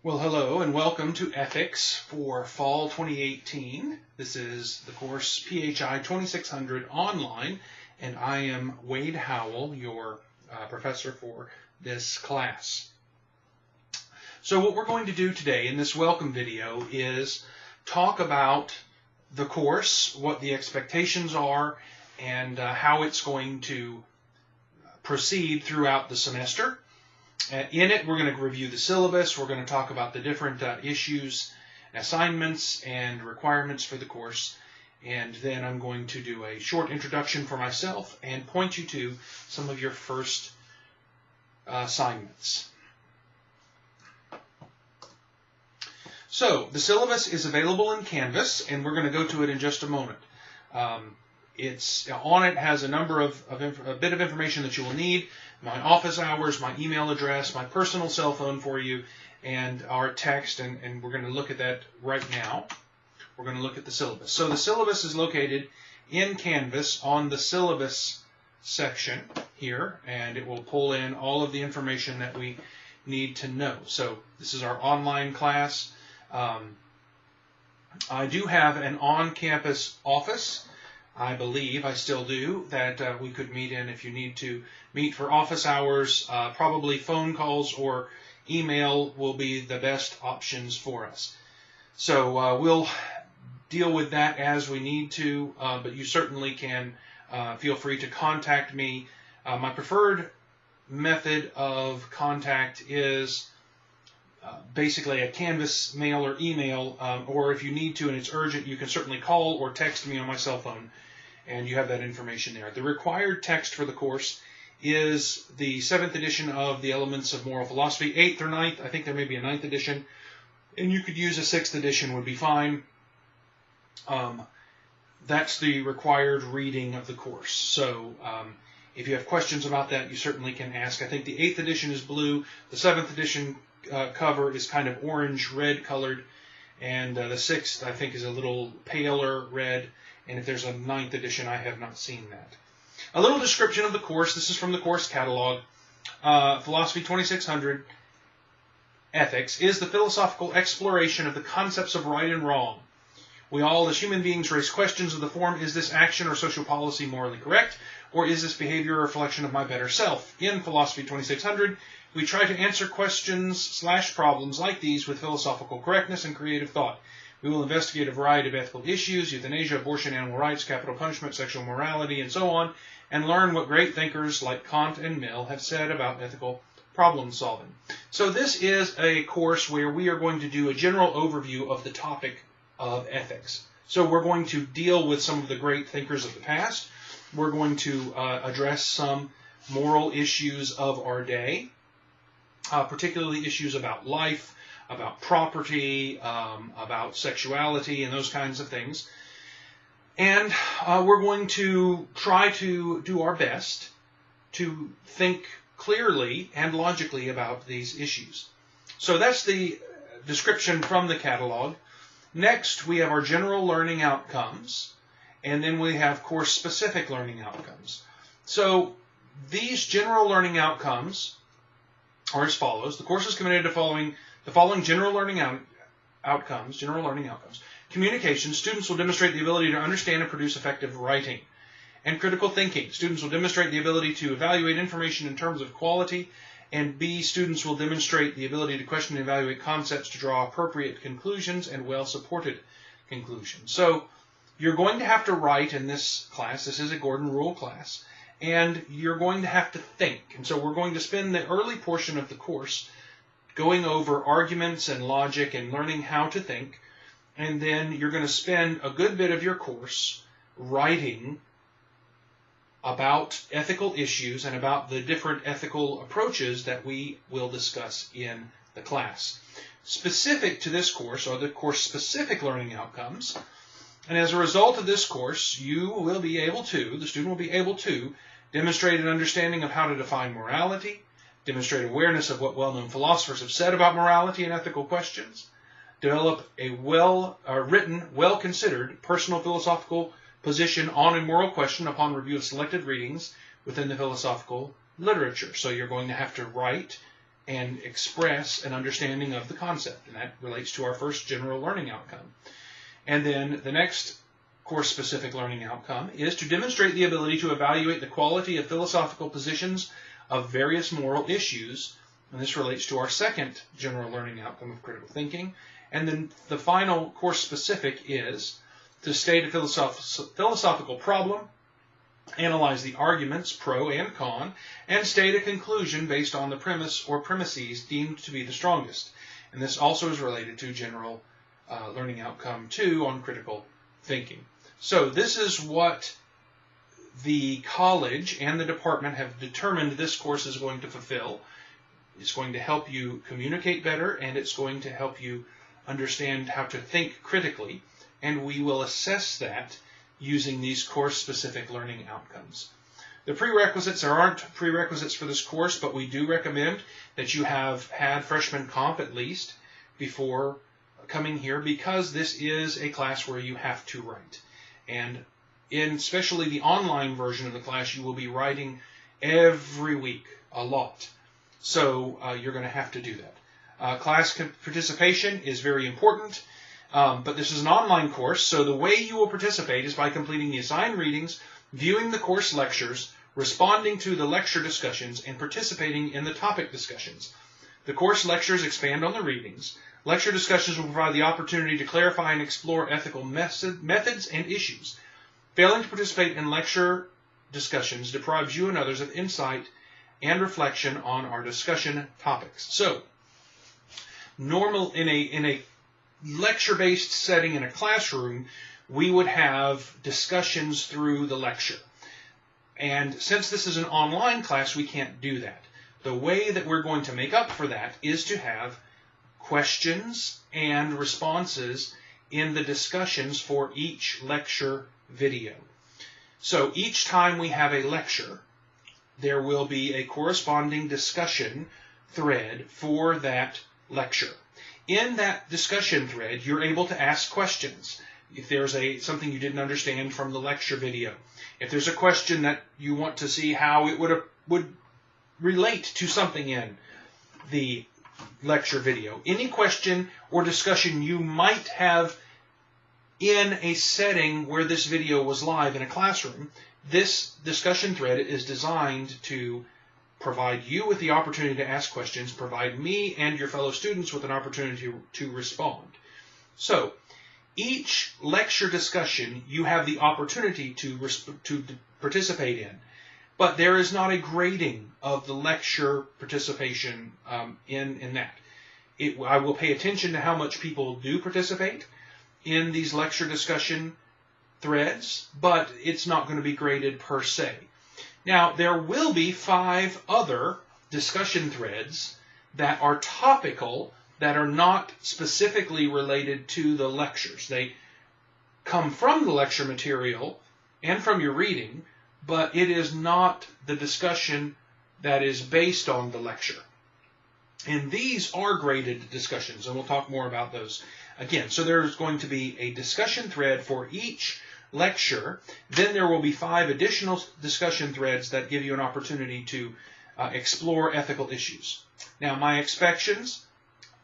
Well, hello and welcome to Ethics for Fall 2018. This is the course PHI 2600 online, and I am Wade Howell, your professor for this class. So what we're going to do today in this welcome video is talk about the course, what the expectations are, and how it's going to proceed throughout the semester. In it, we're going to review the syllabus. We're going to talk about the different issues, assignments, and requirements for the course. And then I'm going to do a short introduction for myself and point you to some of your first assignments. So the syllabus is available in Canvas, and we're going to go to it in just a moment. It's on it has a number of a bit of information that you will need. My office hours, my email address, my personal cell phone for you, and our text, and we're going to look at that right now. We're going to look at the syllabus. So the syllabus is located in Canvas on the syllabus section here, and it will pull in all of the information that we need to know. So this is our online class. I do have an on-campus office. I believe, I still do, that we could meet in if you need to meet for office hours. Probably phone calls or email will be the best options for us. So we'll deal with that as we need to, but you certainly can feel free to contact me. My preferred method of contact is basically a Canvas mail or email, or if you need to and it's urgent, you can certainly call or text me on my cell phone, and you have that information there. The required text for the course is the 7th edition of the Elements of Moral Philosophy, 8th or 9th. I think there may be a 9th edition, and you could use a 6th edition would be fine. That's the required reading of the course. So if you have questions about that, you certainly can ask. I think the 8th edition is blue. The 7th edition cover is kind of orange-red colored, and the 6th, I think, is a little paler red, and if there's a 9th edition, I have not seen that. A little description of the course. This is from the course catalog. Philosophy 2600 Ethics is the philosophical exploration of the concepts of right and wrong. We all, as human beings, raise questions of the form, is this action or social policy morally correct, or is this behavior a reflection of my better self? In Philosophy 2600, we try to answer questions/problems like these with philosophical correctness and creative thought. We will investigate a variety of ethical issues, euthanasia, abortion, animal rights, capital punishment, sexual morality, and so on, and learn what great thinkers like Kant and Mill have said about ethical problem solving. So this is a course where we are going to do a general overview of the topic of ethics. So we're going to deal with some of the great thinkers of the past. We're going to address some moral issues of our day, particularly issues about life, about property, about sexuality, and those kinds of things. And we're going to try to do our best to think clearly and logically about these issues. So that's the description from the catalog. Next, we have our general learning outcomes, and then we have course-specific learning outcomes. So these general learning outcomes are as follows. The course is committed to following the following general learning outcomes. Communication. Students will demonstrate the ability to understand and produce effective writing. And critical thinking. Students will demonstrate the ability to evaluate information in terms of quality. And B, students will demonstrate the ability to question and evaluate concepts to draw appropriate conclusions and well-supported conclusions. So you're going to have to write in this class. This is a Gordon Rule class. And you're going to have to think. And so we're going to spend the early portion of the course going over arguments and logic and learning how to think. And then you're going to spend a good bit of your course writing about ethical issues and about the different ethical approaches that we will discuss in the class. Specific to this course are the course-specific learning outcomes. And as a result of this course, you will be able to, the student will be able to, demonstrate an understanding of how to define morality, demonstrate awareness of what well-known philosophers have said about morality and ethical questions, develop a well-written, well-considered personal philosophical position on a moral question upon review of selected readings within the philosophical literature. So you're going to have to write and express an understanding of the concept. And that relates to our first general learning outcome. And then the next course-specific learning outcome is to demonstrate the ability to evaluate the quality of philosophical positions of various moral issues. And this relates to our second general learning outcome of critical thinking. And then the final course-specific is to state a philosophical problem, analyze the arguments, pro and con, and state a conclusion based on the premise or premises deemed to be the strongest. And this also is related to general learning outcome 2 on critical thinking. So this is what the college and the department have determined this course is going to fulfill. It's going to help you communicate better, and it's going to help you understand how to think critically. And we will assess that using these course-specific learning outcomes. The prerequisites, there aren't prerequisites for this course, but we do recommend that you have had freshman comp at least before coming here, because this is a class where you have to write. And in especially the online version of the class, you will be writing every week, a lot. So you're going to have to do that. Class participation is very important. But this is an online course, so the way you will participate is by completing the assigned readings, viewing the course lectures, responding to the lecture discussions, and participating in the topic discussions. The course lectures expand on the readings. Lecture discussions will provide the opportunity to clarify and explore ethical methods and issues. Failing to participate in lecture discussions deprives you and others of insight and reflection on our discussion topics. So, in a lecture-based setting in a classroom, we would have discussions through the lecture. And since this is an online class, we can't do that. The way that we're going to make up for that is to have questions and responses in the discussions for each lecture video. So each time we have a lecture, there will be a corresponding discussion thread for that lecture. In that discussion thread, you're able to ask questions. If there's something you didn't understand from the lecture video, if there's a question that you want to see how it would relate to something in the lecture video, any question or discussion you might have in a setting where this video was live in a classroom, this discussion thread is designed to provide you with the opportunity to ask questions, provide me and your fellow students with an opportunity to respond. So, each lecture discussion you have the opportunity to participate in, but there is not a grading of the lecture participation in that. I will pay attention to how much people do participate in these lecture discussion threads, but it's not going to be graded per se. Now, there will be 5 other discussion threads that are topical, that are not specifically related to the lectures. They come from the lecture material and from your reading, but it is not the discussion that is based on the lecture. And these are graded discussions, and we'll talk more about those again. So there's going to be a discussion thread for each lecture. Then there will be 5 additional discussion threads that give you an opportunity to explore ethical issues. Now, my expectations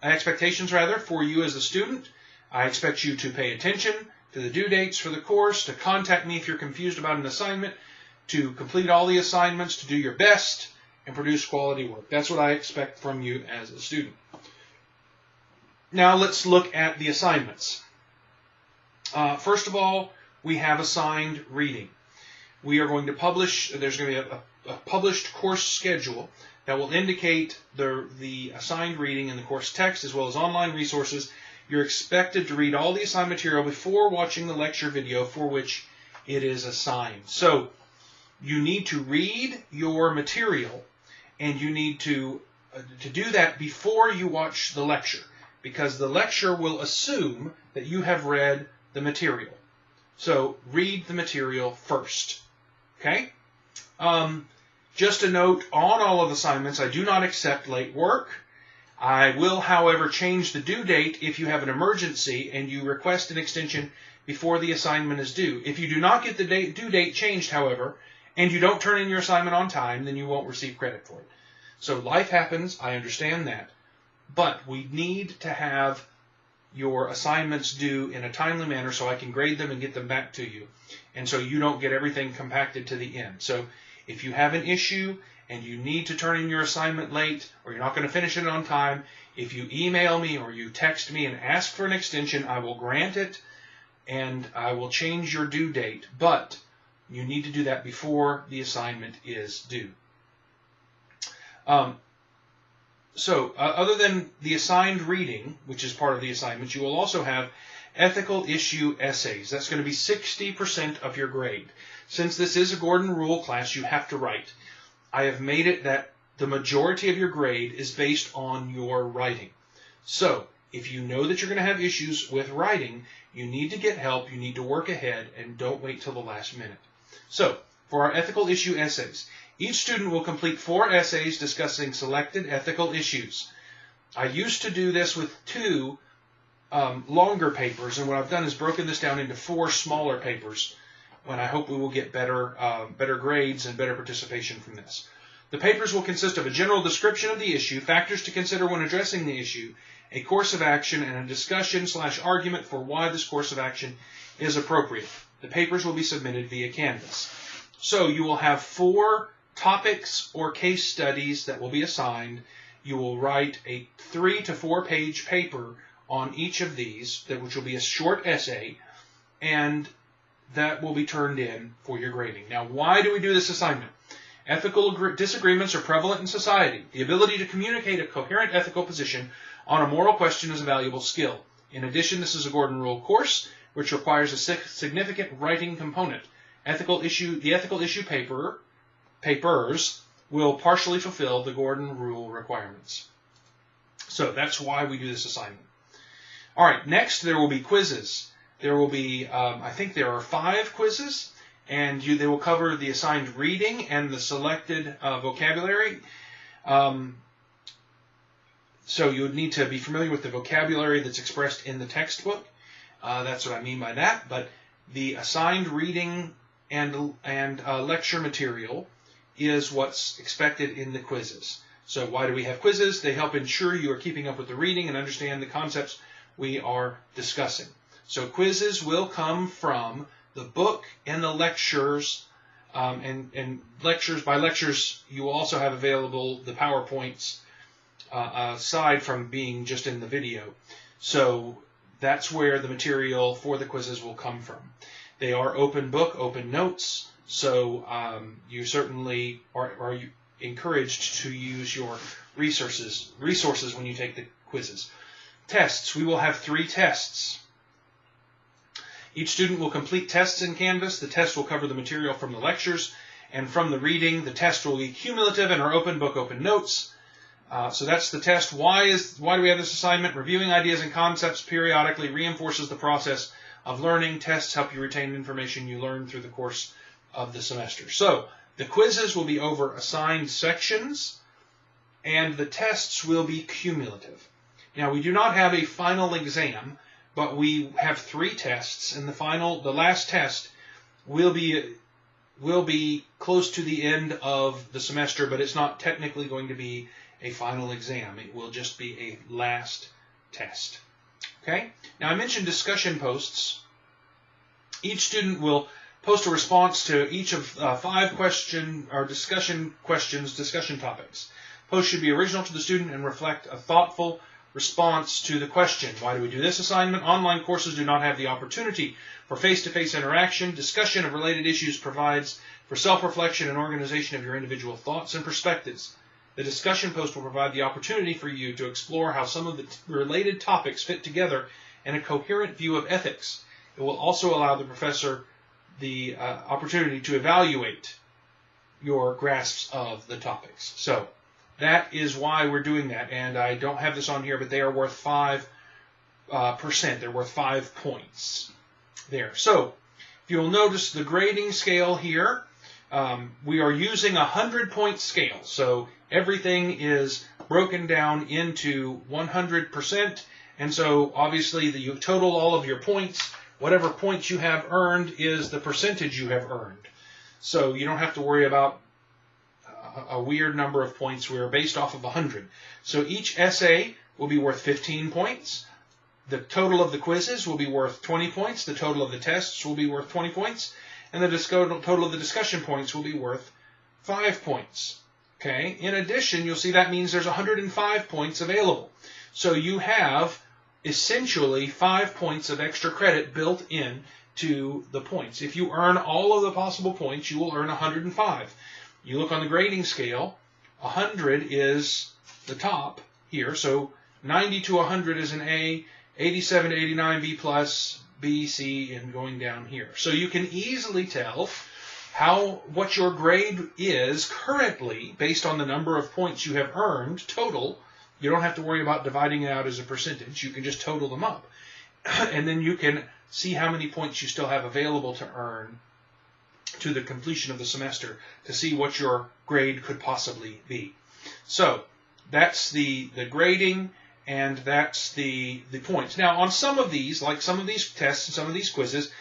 for you as a student, I expect you to pay attention to the due dates for the course, to contact me if you're confused about an assignment, to complete all the assignments, to do your best, and produce quality work. That's what I expect from you as a student. Now let's look at the assignments. First of all, we have assigned reading. We are going to publish, there's going to be a published course schedule that will indicate the assigned reading in the course text as well as online resources. You're expected to read all the assigned material before watching the lecture video for which it is assigned. So you need to read your material, and you need to do that before you watch the lecture, because the lecture will assume that you have read the material. So read the material first. Okay? Just a note, on all of the assignments, I do not accept late work. I will, however, change the due date if you have an emergency and you request an extension before the assignment is due. If you do not get the due date changed, however, and you don't turn in your assignment on time, then you won't receive credit for it. So life happens, I understand that. But we need to have your assignments due in a timely manner so I can grade them and get them back to you. And so you don't get everything compacted to the end. So if you have an issue and you need to turn in your assignment late or you're not going to finish it on time, if you email me or you text me and ask for an extension, I will grant it and I will change your due date. But you need to do that before the assignment is due. Other than the assigned reading, which is part of the assignment, you will also have ethical issue essays. That's going to be 60% of your grade. Since this is a Gordon Rule class, you have to write. I have made it that the majority of your grade is based on your writing. So, if you know that you're going to have issues with writing, you need to get help, you need to work ahead, and don't wait till the last minute. So, for our ethical issue essays, each student will complete 4 essays discussing selected ethical issues. I used to do this with 2 longer papers, and what I've done is broken this down into 4 smaller papers, when I hope we will get better grades and better participation from this. The papers will consist of a general description of the issue, factors to consider when addressing the issue, a course of action, and a discussion/argument for why this course of action is appropriate. The papers will be submitted via Canvas. So you will have 4 topics or case studies that will be assigned. You will write a 3 to 4 page paper on each of these, which will be a short essay, and that will be turned in for your grading. Now, why do we do this assignment? Ethical disagreements are prevalent in society. The ability to communicate a coherent ethical position on a moral question is a valuable skill. In addition, this is a Gordon Rule course, which requires a significant writing component. The ethical issue papers will partially fulfill the Gordon Rule requirements. So that's why we do this assignment. All right, next there will be quizzes. There will be, I think there are 5 quizzes, and they will cover the assigned reading and the selected vocabulary. So you would need to be familiar with the vocabulary that's expressed in the textbook. That's what I mean by that. But the assigned reading and lecture material is what's expected in the quizzes. So why do we have quizzes? They help ensure you are keeping up with the reading and understand the concepts we are discussing. So quizzes will come from the book and the lectures, and lectures. By lectures, you will also have available the PowerPoints aside from being just in the video. So that's where the material for the quizzes will come from. They are open book, open notes, so you certainly are encouraged to use your resources when you take the quizzes. Tests. We will have 3 tests. Each student will complete tests in Canvas. The test will cover the material from the lectures and from the reading. The test will be cumulative and are open book, open notes. So that's the test. Why do we have this assignment? Reviewing ideas and concepts periodically reinforces the process of learning. Tests help you retain information you learn through the course of the semester. So the quizzes will be over assigned sections, and the tests will be cumulative. Now, we do not have a final exam, but we have 3 tests, and the last test will be close to the end of the semester, but it's not technically going to be a final exam. It will just be a last test. Okay? Now, I mentioned discussion posts. Each student will post a response to each of 5 discussion topics. Posts should be original to the student and reflect a thoughtful response to the question. Why do we do this assignment? Online courses do not have the opportunity for face-to-face interaction. Discussion of related issues provides for self-reflection and organization of your individual thoughts and perspectives. The discussion post will provide the opportunity for you to explore how some of the related topics fit together in a coherent view of ethics. It will also allow the professor the opportunity to evaluate your grasps of the topics. So that is why we're doing that, and I don't have this on here, but they are worth 5%. They're worth 5 points there. So if you'll notice the grading scale here, we are using a 100-point scale. So everything is broken down into 100%, and so obviously you total all of your points. Whatever points you have earned is the percentage you have earned. So you don't have to worry about a weird number of points. We're based off of 100. So each essay will be worth 15 points. The total of the quizzes will be worth 20 points. The total of the tests will be worth 20 points. And the total of the discussion points will be worth 5 points. Okay. In addition, you'll see that means there's 105 points available. So you have essentially 5 points of extra credit built in to the points. If you earn all of the possible points, you will earn 105. You look on the grading scale, 100 is the top here. So 90 to 100 is an A, 87 to 89 B plus, B, C, and going down here. So you can easily tell what your grade is currently based on the number of points you have earned total. You don't have to worry about dividing it out as a percentage. You can just total them up. And then you can see how many points you still have available to earn to the completion of the semester to see what your grade could possibly be. So that's the grading, and that's the points. Now, on some of these, like some of these tests and some of these quizzes,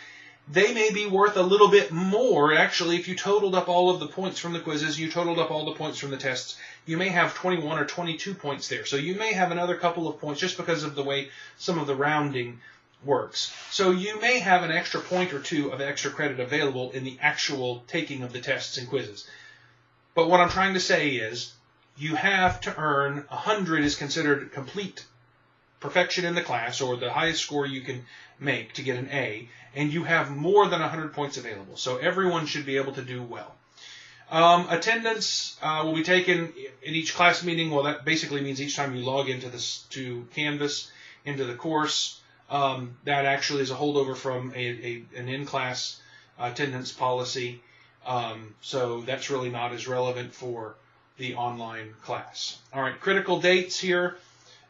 they may be worth a little bit more. Actually, if you totaled up all of the points from the quizzes, you totaled up all the points from the tests, you may have 21 or 22 points there. So you may have another couple of points just because of the way some of the rounding works. So you may have an extra point or two of extra credit available in the actual taking of the tests and quizzes. But what I'm trying to say is you have to earn 100 is considered complete perfection in the class, or the highest score you can make to get an A, and you have more than 100 points available. So everyone should be able to do well. Attendance will be taken in each class meeting. Well, that basically means each time you log into to Canvas, into the course. That actually is a holdover from an in-class attendance policy. So that's really not as relevant for the online class. All right, critical dates here.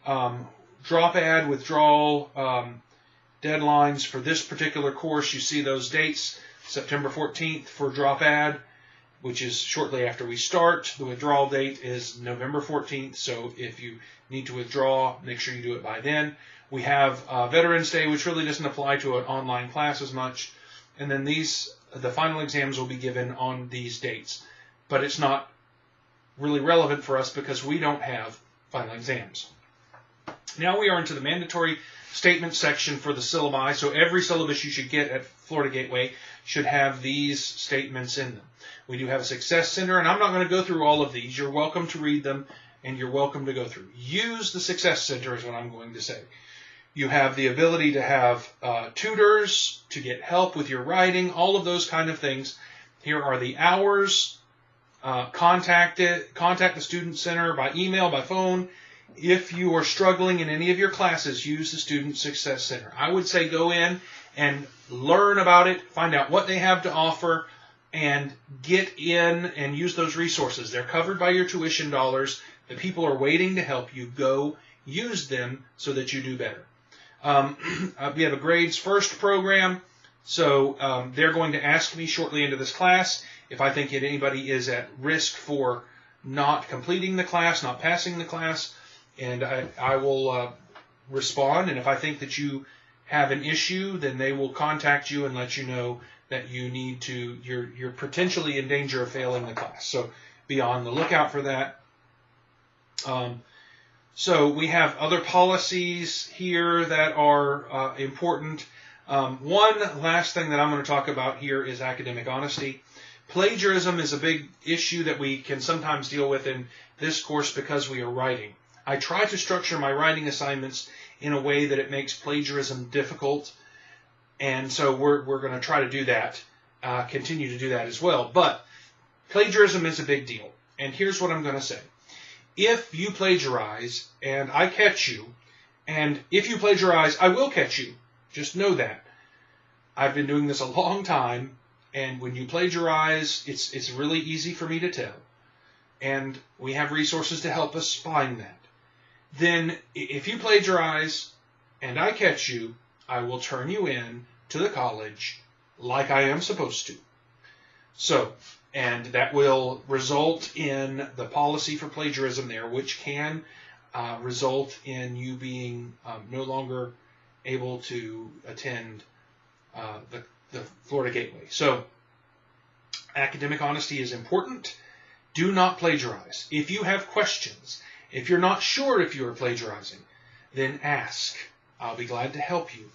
Drop ad, withdrawal, deadlines for this particular course. You see those dates, September 14th for drop ad, which is shortly after we start. The withdrawal date is November 14th, so if you need to withdraw, make sure you do it by then. We have Veterans Day, which really doesn't apply to an online class as much. And then the final exams will be given on these dates. But it's not really relevant for us because we don't have final exams. Now we are into the mandatory statement section for the syllabi. So every syllabus you should get at Florida Gateway should have these statements in them. We do have a Success Center, and I'm not going to go through all of these. You're welcome to read them, and you're welcome to go through. Use the Success Center is what I'm going to say. You have the ability to have tutors, to get help with your writing, all of those kind of things. Here are the hours. Contact the Student Center by email, by phone. If you are struggling in any of your classes, use the Student Success Center. I would say go in and learn about it, find out what they have to offer, and get in and use those resources. They're covered by your tuition dollars. The people are waiting to help you. Go use them so that you do better. We have a Grades First program, so they're going to ask me shortly into this class if I think that anybody is at risk for not completing the class, not passing the class, and I will respond. And if I think that you have an issue, then they will contact you and let you know that you need to, you're potentially in danger of failing the class. So be on the lookout for that. So we have other policies here that are important. One last thing that I'm going to talk about here is academic honesty. Plagiarism is a big issue that we can sometimes deal with in this course because we are writing. I try to structure my writing assignments in a way that it makes plagiarism difficult, and so we're going to try to do that, continue to do that as well. But plagiarism is a big deal, and here's what I'm going to say. If you plagiarize and I catch you, and if you plagiarize, I will catch you. Just know that. I've been doing this a long time, and when you plagiarize, it's really easy for me to tell. And we have resources to help us find that. Then if you plagiarize and I catch you, I will turn you in to the college like I am supposed to. So, and that will result in the policy for plagiarism there, which can result in you being no longer able to attend the Florida Gateway. So academic honesty is important. Do not plagiarize. If you have questions, if you're not sure if you are plagiarizing, then ask. I'll be glad to help you.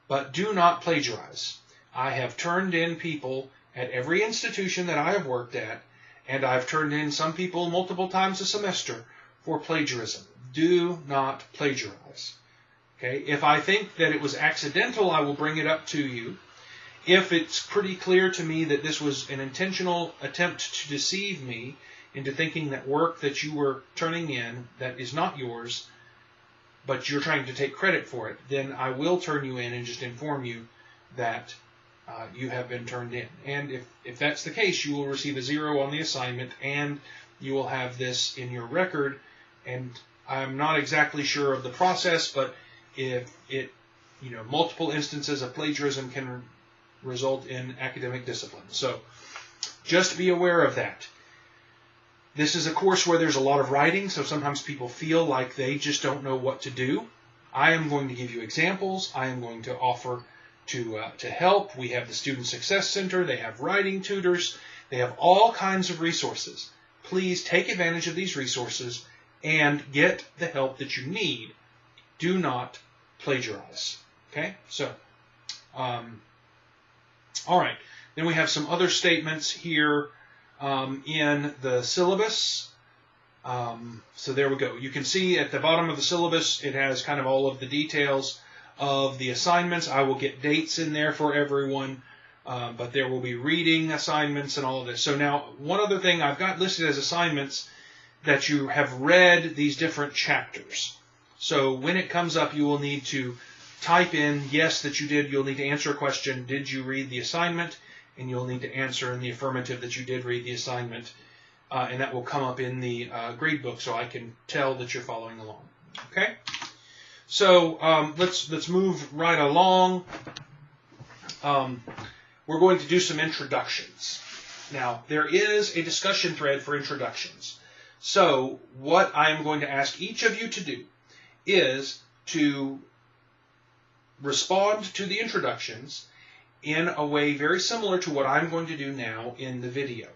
But do not plagiarize. I have turned in people at every institution that I have worked at, and I've turned in some people multiple times a semester for plagiarism. Do not plagiarize. Okay? If I think that it was accidental, I will bring it up to you. If it's pretty clear to me that this was an intentional attempt to deceive me into thinking that work that you were turning in that is not yours, but you're trying to take credit for it, then I will turn you in and just inform you that you have been turned in. And if that's the case, you will receive a 0 on the assignment, and you will have this in your record. And I'm not exactly sure of the process, but if multiple instances of plagiarism can result in academic discipline. So just be aware of that. This is a course where there's a lot of writing, so sometimes people feel like they just don't know what to do. I am going to give you examples. I am going to offer to help. We have the Student Success Center. They have writing tutors. They have all kinds of resources. Please take advantage of these resources and get the help that you need. Do not plagiarize. Okay? So, all right. Then we have some other statements here in the syllabus. So there we go. You can see at the bottom of the syllabus, it has kind of all of the details of the assignments. I will get dates in there for everyone, but there will be reading assignments and all of this. So now, one other thing I've got listed as assignments that you have read these different chapters. So when it comes up, you will need to type in, yes, that you did. You'll need to answer a question, did you read the assignment? And you'll need to answer in the affirmative that you did read the assignment. And that will come up in the grade book so I can tell that you're following along. Okay? So let's move right along. We're going to do some introductions. Now, there is a discussion thread for introductions. So what I'm going to ask each of you to do is to respond to the introductions in a way very similar to what I'm going to do now in the video.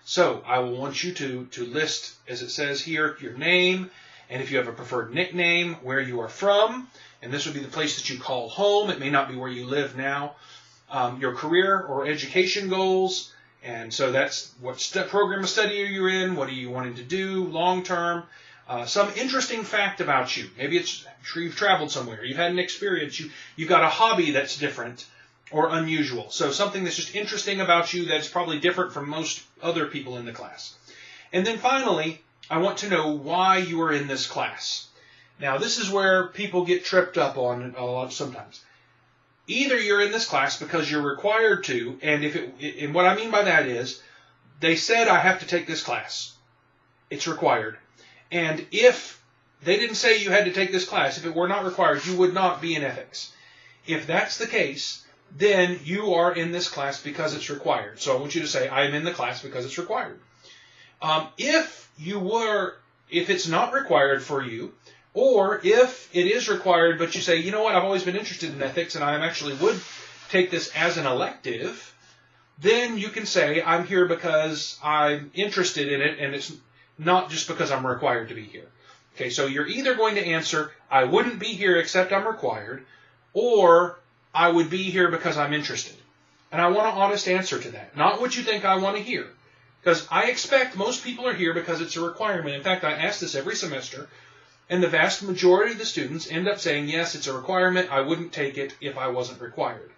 So I will want you to list, as it says here, your name, and if you have a preferred nickname, where you are from, and this would be the place that you call home. It may not be where you live now. Your career or education goals, and so that's what program of study are you in, what are you wanting to do long term, some interesting fact about you. Maybe it's you've traveled somewhere, you've had an experience, you've got a hobby that's different or unusual. So something that's just interesting about you that's probably different from most other people in the class. And then finally, I want to know why you are in this class. Now, this is where people get tripped up on a lot sometimes. Either you're in this class because you're required to, and what I mean by that is, they said I have to take this class. It's required. And if they didn't say you had to take this class, if it were not required, you would not be in ethics. If that's the case, then you are in this class because it's required. So I want you to say, I am in the class because it's required. If it's not required for you, or if it is required, but you say, you know what, I've always been interested in ethics, and I actually would take this as an elective, then you can say, I'm here because I'm interested in it, and it's not just because I'm required to be here. Okay, so you're either going to answer, I wouldn't be here except I'm required, or I would be here because I'm interested. And I want an honest answer to that, not what you think I want to hear. Because I expect most people are here because it's a requirement. In fact, I ask this every semester, and the vast majority of the students end up saying, yes, it's a requirement, I wouldn't take it if I wasn't required.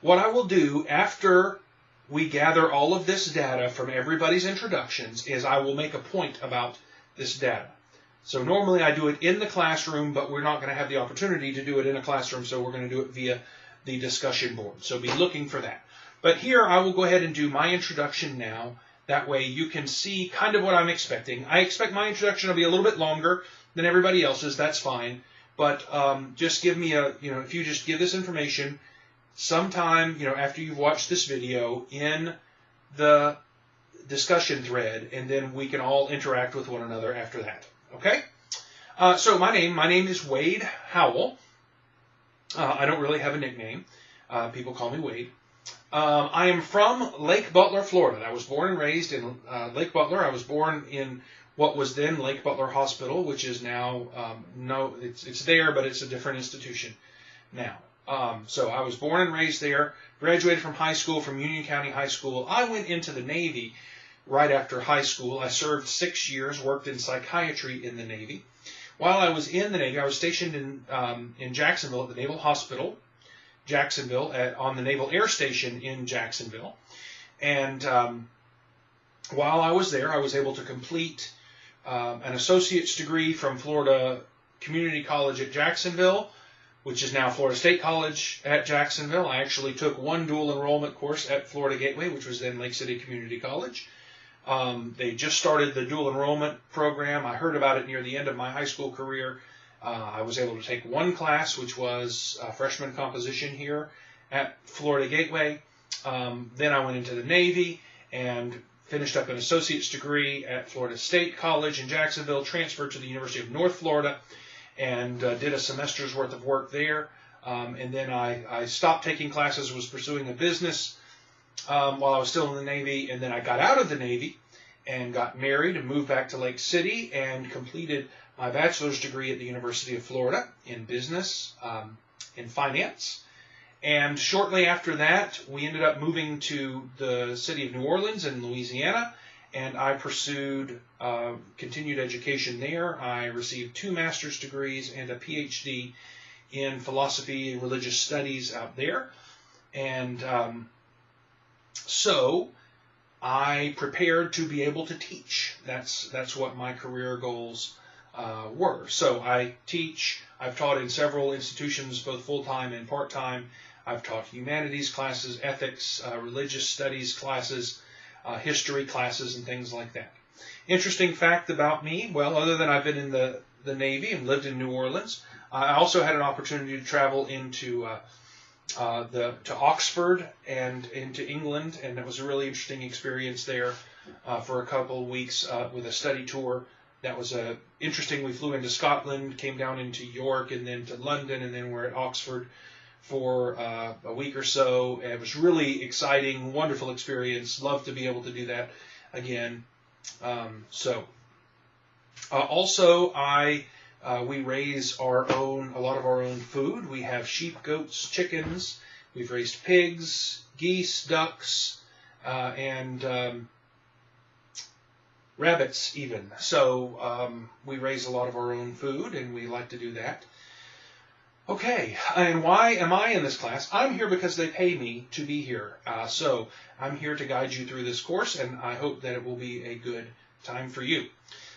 What I will do after we gather all of this data from everybody's introductions is I will make a point about this data. So normally I do it in the classroom, but we're not going to have the opportunity to do it in a classroom, so we're going to do it via the discussion board. So be looking for that. But here I will go ahead and do my introduction now. That way you can see kind of what I'm expecting. I expect my introduction to be a little bit longer than everybody else's. That's fine. But just give me if you just give this information sometime, after you've watched this video in the discussion thread, and then we can all interact with one another after that. Okay? So my name is Wade Howell. I don't really have a nickname. People call me Wade. I am from Lake Butler, Florida. I was born and raised in Lake Butler. I was born in what was then Lake Butler Hospital, which is now, it's there, but it's a different institution now. So I was born and raised there, graduated from high school, from Union County High School. I went into the Navy right after high school. I served 6 years, worked in psychiatry in the Navy. While I was in the Navy, I was stationed in Jacksonville at the Naval Hospital, Jacksonville, on the Naval Air Station in Jacksonville. And while I was there, I was able to complete an associate's degree from Florida Community College at Jacksonville, which is now Florida State College at Jacksonville. I actually took one dual enrollment course at Florida Gateway, which was then Lake City Community College. They just started the dual enrollment program. I heard about it near the end of my high school career. I was able to take one class, which was freshman composition here at Florida Gateway. Then I went into the Navy and finished up an associate's degree at Florida State College in Jacksonville, transferred to the University of North Florida, and did a semester's worth of work there. And then I stopped taking classes, was pursuing a business while I was still in the Navy, and then I got out of the Navy and got married and moved back to Lake City and completed my bachelor's degree at the University of Florida in business, in finance. And shortly after that, we ended up moving to the city of New Orleans in Louisiana, and I pursued continued education there. I received 2 master's degrees and a PhD in philosophy and religious studies out there. And so I prepared to be able to teach. That's what my career goals were. So I teach. I've taught in several institutions, both full-time and part-time. I've taught humanities classes, ethics, religious studies classes, history classes, and things like that. Interesting fact about me, well, other than I've been in the Navy and lived in New Orleans, I also had an opportunity to travel into to Oxford and into England, and it was a really interesting experience there for a couple of weeks with a study tour. That was interesting. We flew into Scotland, came down into York, and then to London, and then we're at Oxford for a week or so. And it was really exciting, wonderful experience. Love to be able to do that again. Also, we raise a lot of our own food. We have sheep, goats, chickens. We've raised pigs, geese, ducks, and rabbits even. So we raise a lot of our own food, and we like to do that. Okay, and why am I in this class? I'm here because they pay me to be here. So I'm here to guide you through this course, and I hope that it will be a good time for you.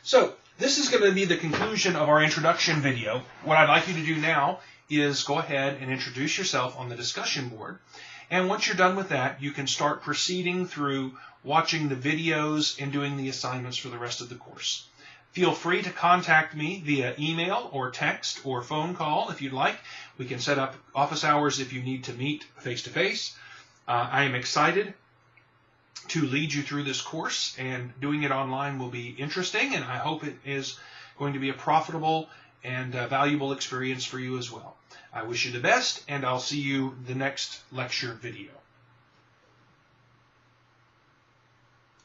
So this is going to be the conclusion of our introduction video. What I'd like you to do now is go ahead and introduce yourself on the discussion board. And once you're done with that, you can start proceeding through watching the videos and doing the assignments for the rest of the course. Feel free to contact me via email or text or phone call if you'd like. We can set up office hours if you need to meet face-to-face. I am excited to lead you through this course, and doing it online will be interesting, and I hope it is going to be a profitable and valuable experience for you as well. I wish you the best, and I'll see you the next lecture video.